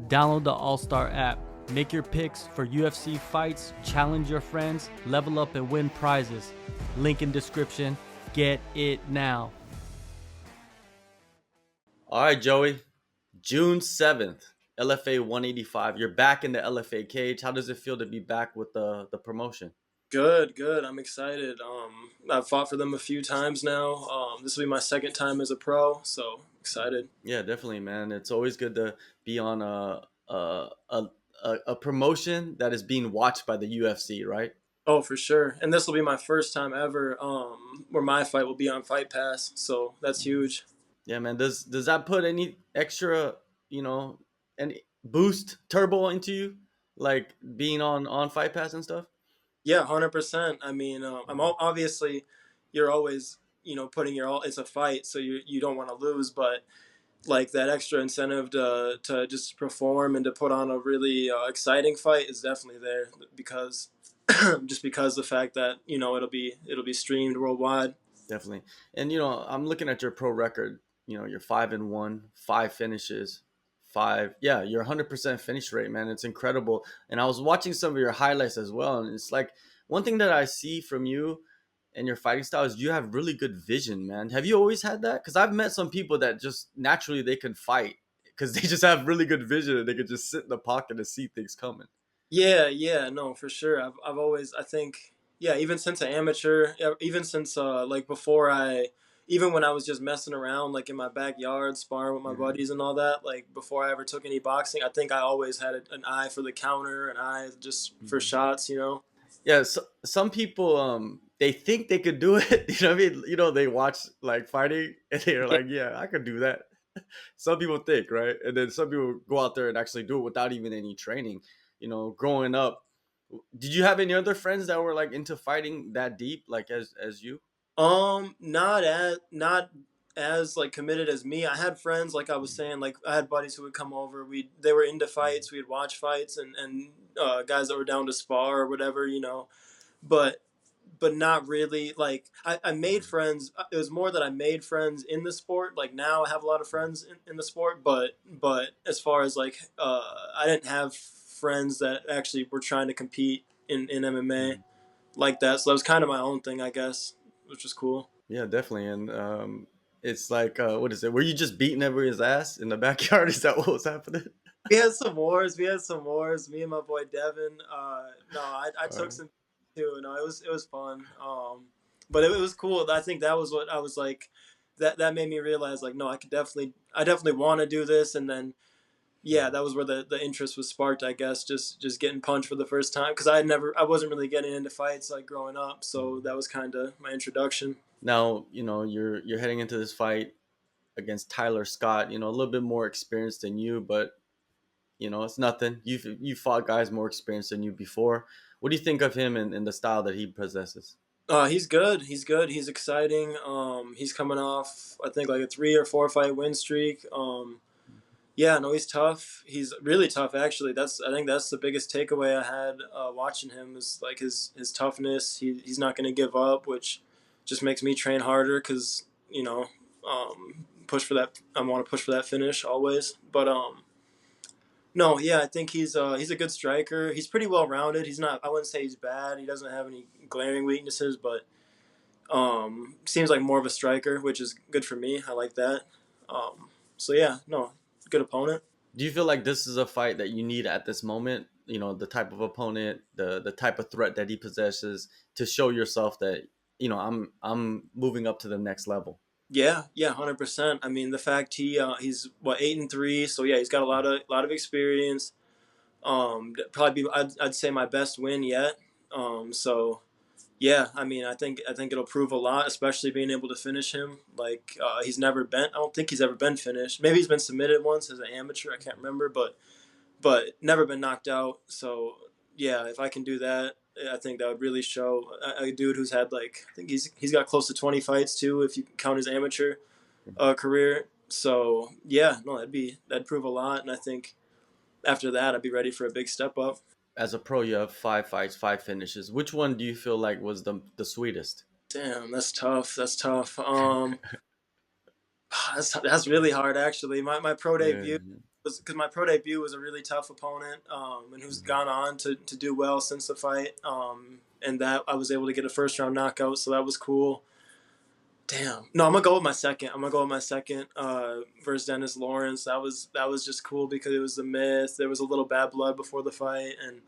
Download the AllStar app. Make your picks for UFC fights, challenge your friends, level up and win prizes. Link in description. Get it now. All right, Joey. June 7th, LFA 185. You're back in the LFA cage. How does it feel to be back with the promotion? Good, good. I'm excited. I've fought for them a few times now. This will be my second time as a pro, so excited. Yeah, definitely, man. It's always good to be on a promotion that is being watched by the UFC, right? Oh, for sure. And this will be my first time ever where my fight will be on Fight Pass, so that's huge. Yeah, man. Does that put any extra, you know, any boost turbo into you, like being on Fight Pass and stuff? Yeah, 100%. I mean, obviously you're always putting your all. It's a fight, so you don't want to lose, but like that extra incentive to just perform and to put on a really exciting fight is definitely there because just because the fact that it'll be streamed worldwide. Definitely. And I'm looking at your pro record. You're 5-1, 5 finishes, five. Yeah, you're 100% finish rate, man. It's incredible. And I was watching some of your highlights as well, and it's like one thing that I see from you and your fighting style is you have really good vision, man. Have you always had that? Because I've met some people that just naturally they can fight because they just have really good vision and they can just sit in the pocket and see things coming. Yeah, yeah, no, for sure. I've always, I think, yeah, even since an amateur, even since like before even when I was just messing around like in my backyard sparring with my Yeah. buddies and all that, like before I ever took any boxing, I think I always had an eye for the counter, an eye just for Mhm. shots. Yeah, so, some people they think they could do it. You know what I mean? They watch like fighting and they're Yeah. like, yeah, I could do that. Some people think, right? And then some people go out there and actually do it without even any training. Growing up, did you have any other friends that were like into fighting that deep, like as you? Not as like committed as me. I had friends, like I was saying, like I had buddies who would come over. They were into fights. We'd watch fights and guys that were down to spar or whatever. But not really. Like I made friends. It was more that I made friends in the sport. Like now I have a lot of friends in the sport, but as far as like I didn't have friends that actually were trying to compete in MMA Mhm. like that. So that was kind of my own thing, I guess, which was cool. Yeah, definitely. And it's like, what is it? Were you just beating everybody's ass in the backyard? Is that what was happening? We had some wars. We had some wars. Me and my boy Devin. No, I All took right. some too. No, it was fun. But it was cool. I think that was what I was like. That made me realize like, no, I definitely want to do this. And then yeah, that was where the interest was sparked. I guess just getting punched for the first time because I wasn't really getting into fights like growing up. So that was kind of my introduction. Now, you're heading into this fight against Tyler Scott, a little bit more experienced than you, but it's nothing. You fought guys more experienced than you before. What do you think of him and the style that he possesses? He's good. He's good. He's exciting. He's coming off, I think, like a 3 or 4 fight win streak. Yeah, no, he's tough. He's really tough, actually. I think that's the biggest takeaway I had watching him is like his toughness. He's not going to give up, which just makes me train harder because push for that. I want to push for that finish always. But no, yeah, I think he's a good striker. He's pretty well rounded. He's not. I wouldn't say he's bad. He doesn't have any glaring weaknesses, but seems like more of a striker, which is good for me. I like that. So yeah, no, good opponent. Do you feel like this is a fight that you need at this moment? The type of opponent, the type of threat that he possesses to show yourself that I'm moving up to the next level. Yeah, yeah, 100%. I mean, the fact he's what 8-3, so yeah, he's got a lot of experience. Probably I'd say my best win yet. So yeah, I mean, I think it'll prove a lot, especially being able to finish him. Like he's never been. I don't think he's ever been finished. Maybe he's been submitted once as an amateur. I can't remember, but never been knocked out. So yeah, if I can do that, I think that would really show a dude who's had like I think he's got close to 20 fights too, if you count his amateur career. So yeah, no, that'd prove a lot, and I think after that, I'd be ready for a big step up. As a pro, you have 5 fights, 5 finishes. Which one do you feel like was the sweetest? Damn, that's tough. That's tough. That's really hard actually. My pro Yeah. debut because my pro debut was a really tough opponent, and who's gone on to do well since the fight. And that I was able to get a first round knockout, so that was cool. Damn. No, I'm gonna go with my second. I'm gonna go with my second versus Dennis Lawrence. That was just cool because it was the myth. There was a little bad blood before the fight, and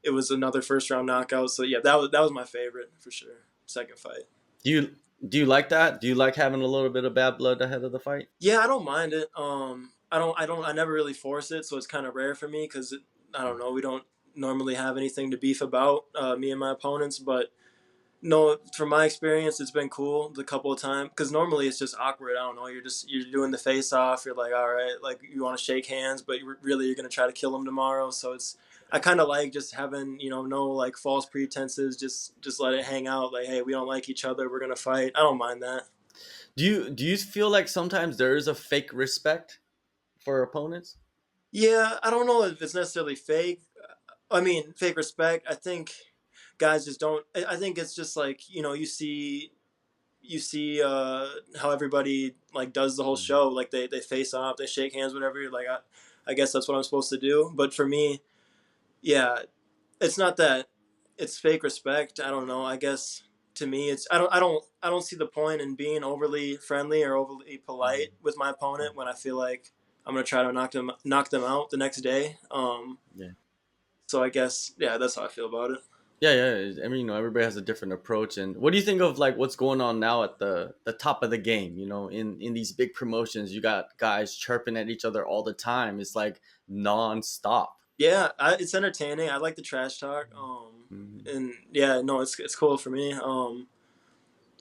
it was another first round knockout. So yeah, that was my favorite for sure. Second fight. Do you like that? Do you like having a little bit of bad blood ahead of the fight? Yeah, I don't mind it. I never really force it, so it's kind of rare for me because I don't know. We don't normally have anything to beef about, me and my opponents, but no, from my experience, it's been cool the couple of times because normally it's just awkward. I don't know. You're doing the face off. You're like, all right, like you want to shake hands, but you're gonna try to kill him tomorrow. So I kind of like just having no like false pretenses. Just let it hang out. Like, hey, we don't like each other. We're gonna fight. I don't mind that. Do you feel like sometimes there is a fake respect for opponents? Yeah, I don't know if it's necessarily fake. I mean, fake respect. I think guys just don't. I think it's just like you see how everybody like does the whole show, like they face off, they shake hands, whatever. You're like, I guess that's what I'm supposed to do, but for me, yeah, it's not that it's fake respect. I don't know, I guess to me it's I don't see the point in being overly friendly or overly polite with my opponent when I feel like I'm gonna try to knock them out the next day. Yeah. So I guess, yeah, that's how I feel about it. Yeah, yeah. I mean, everybody has a different approach. And what do you think of like what's going on now at the top of the game? In these big promotions, you got guys chirping at each other all the time. It's like nonstop. Yeah, it's entertaining. I like the trash talk. Mhm. And yeah, no, it's cool for me.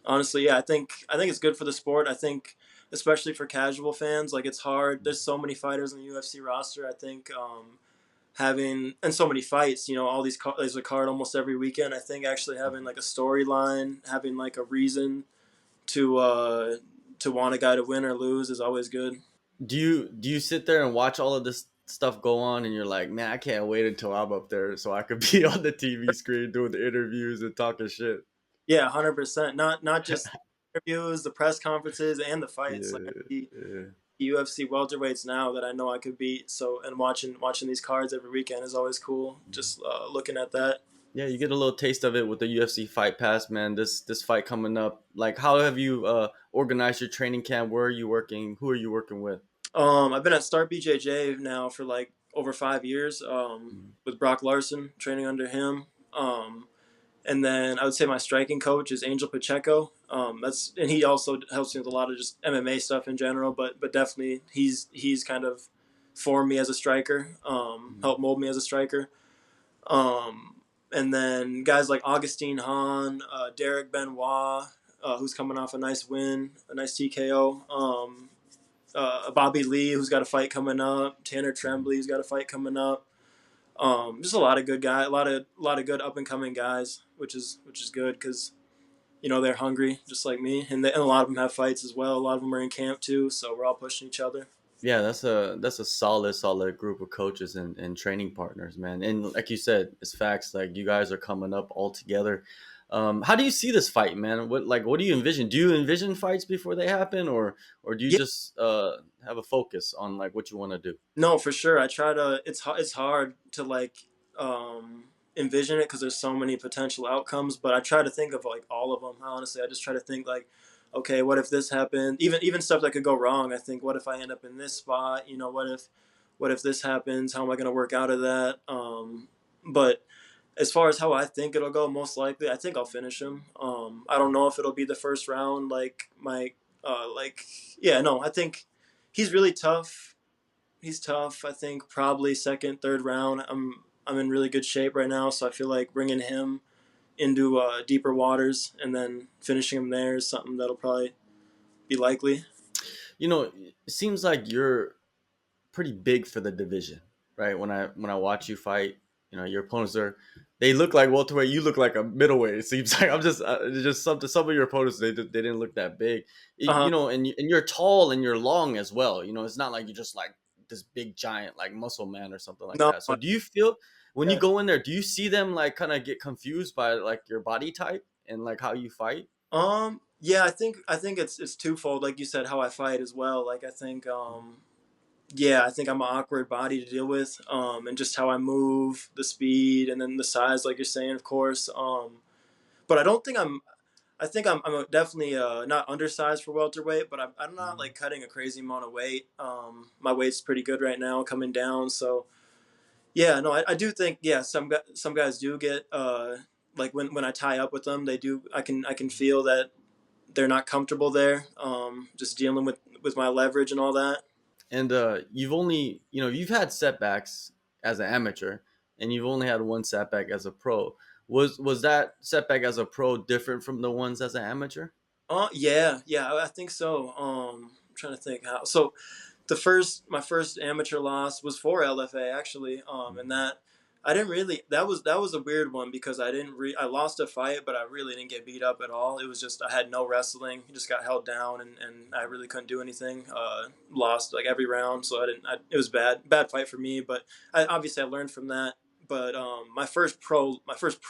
Honestly, yeah, I think it's good for the sport. I think especially for casual fans, like it's hard. There's so many fighters in the UFC roster. I think having and so many fights. All these there's a card almost every weekend. I think actually having like a storyline, having like a reason to want a guy to win or lose is always good. Do you sit there and watch all of this stuff go on, and you're like, man, I can't wait until I'm up there so I could be on the TV screen doing the interviews and talking shit. Yeah, 100%. Not just interviews, the press conferences, and the fights. Like I Yeah, see yeah. UFC welterweights now that I know I could beat. So and watching these cards every weekend is always cool. Just looking at that. Yeah, you get a little taste of it with the UFC Fight Pass, man. This fight coming up. Like, how have you organized your training camp? Where are you working? Who are you working with? I've been at Start BJJ now for like over 5 years. With Brock Larson training under him. And then I would say my striking coach is Angel Pacheco. And he also helps me with a lot of just MMA stuff in general. But definitely he's kind of formed me as a striker. Helped mold me as a striker. And then guys like Augustine Hahn, Derek Benoit, who's coming off a nice win, a nice TKO. Bobby Lee, who's got a fight coming up. Tanner Tremblay, who's got a fight coming up. Just a lot of good guys, a lot of good up and coming guys, which is good because they're hungry just like me, and a lot of them have fights as well. A lot of them are in camp too, so we're all pushing each other. Yeah, that's a solid group of coaches and training partners, man. And like you said, it's facts. Like you guys are coming up all together. How do you see this fight, man? What do you envision? Do you envision fights before they happen, or do you Yeah, just have a focus on like what you want to do? no, for sure. I try to. It's hard to like envision it because there's so many potential outcomes, but I try to think of like all of them. Honestly, I just try to think like, okay, what if this happened? Even stuff that could go wrong. I think, what if I end up in this spot? What if this happens? How am I going to work out of that? But as far as how I think it'll go, most likely, I think I'll finish him. I don't know if it'll be the first round, yeah, no, I think he's really tough. He's tough. I think probably second, third round. I'm in really good shape right now, so I feel like bringing him into deeper waters and then finishing him there is something that'll probably be likely. It seems like you're pretty big for the division, right? When I watch you fight, your opponents they look like welterweight. You look like a middleweight. It seems like I'm just some of your opponents they didn't look that big, Uh and you're tall and you're long as well. It's not like you're just like this big giant like muscle man or something like no, that. So do you feel when you yeah. go in there, do you see them like kind of get confused by like your body type and like how you fight? Yeah, I think it's twofold, like you said, how I fight as well. Like I think Yeah, I think I'm an awkward body to deal with, and just how I move, the speed, and then the size, like you're saying, of course. But I don't think I'm. I think I'm definitely not undersized for welterweight, but I'm not like cutting a crazy amount of weight. My weight's pretty good right now, coming down. So yeah, no, I do think yeah, some guys do get like when I tie up with them, they do. I can feel that they're not comfortable there. Just dealing with my leverage and all that. And you've only, you've had setbacks as an amateur, and you've only had one setback as a pro. Was that setback as a pro different from the ones as an amateur? Yeah, yeah, I think so. I'm trying to think how. So my first amateur loss was for LFA actually, and that I didn't really that was a weird one because I lost a fight, but I really didn't get beat up at all. It was just I had no wrestling, just got held down, and I really couldn't do anything. Lost like every round, so it was bad fight for me, but obviously I learned from that. But my first pro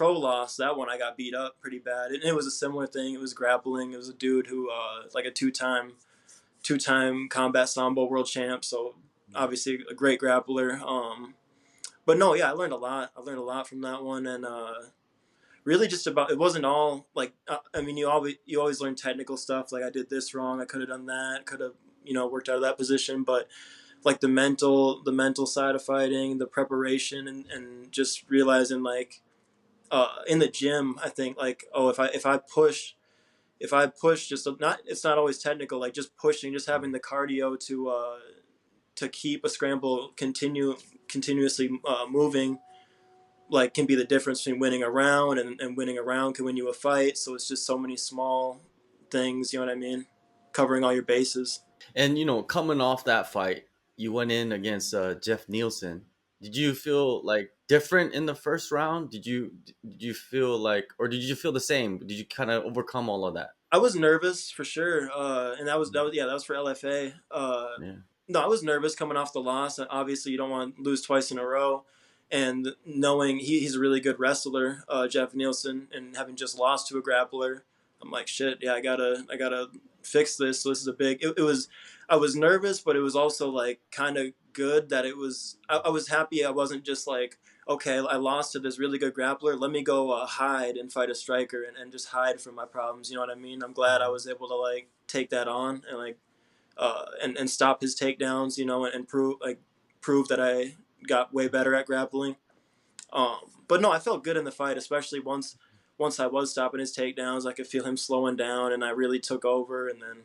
loss, that one I got beat up pretty bad, and it was a similar thing. It was grappling. It was a dude who like a two-time combat sambo world champ, so obviously a great grappler. But no, yeah, I learned a lot. I learned a lot from that one, and really just about it wasn't all like I mean you always learn technical stuff like I did this wrong, I could have done that, could have worked out of that position, but like the mental side of fighting, the preparation, and just realizing like in the gym, I think like oh if I push just not it's not always technical like just pushing just having the cardio to keep a scramble continuously moving like can be the difference between winning a round and winning a round can win you a fight. So it's just so many small things, you know what I mean, covering all your bases. And coming off that fight, you went in against Jeff Nielsen. Did you feel like different in the first round? Did you feel like, or did you feel the same? Did you kind of overcome all of that? I was nervous for sure, and that was for LFA. Yeah. No, I was nervous coming off the loss. Obviously, you don't want to lose twice in a row, and knowing he's a really good wrestler, Jeff Nielsen, and having just lost to a grappler, I'm like, shit, yeah, I gotta fix this. So this is a big. It was, I was nervous, but it was also like kind of good that it was. I was happy I wasn't just like, okay, I lost to this really good grappler. Let me go hide and fight a striker and just hide from my problems. You know what I mean? I'm glad I was able to like take that on and like and stop his takedowns, and prove that I got way better at grappling. But no, I felt good in the fight, especially once I was stopping his takedowns. I could feel him slowing down, and I really took over. And then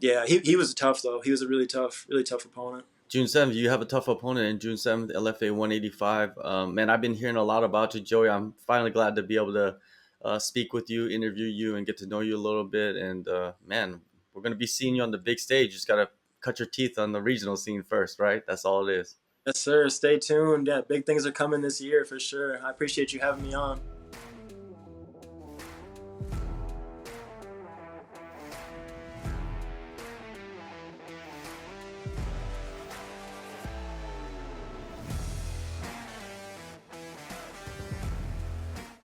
yeah, he was tough though. He was a really tough opponent. June 7th, you have a tough opponent in June 7th, LFA 185. Man, I've been hearing a lot about you, Joey. I'm finally glad to be able to speak with you, interview you, and get to know you a little bit. And man, we're going to be seeing you on the big stage. You just got to cut your teeth on the regional scene first, right? That's all it is. Yes, sir. Stay tuned. Yeah, big things are coming this year for sure. I appreciate you having me on.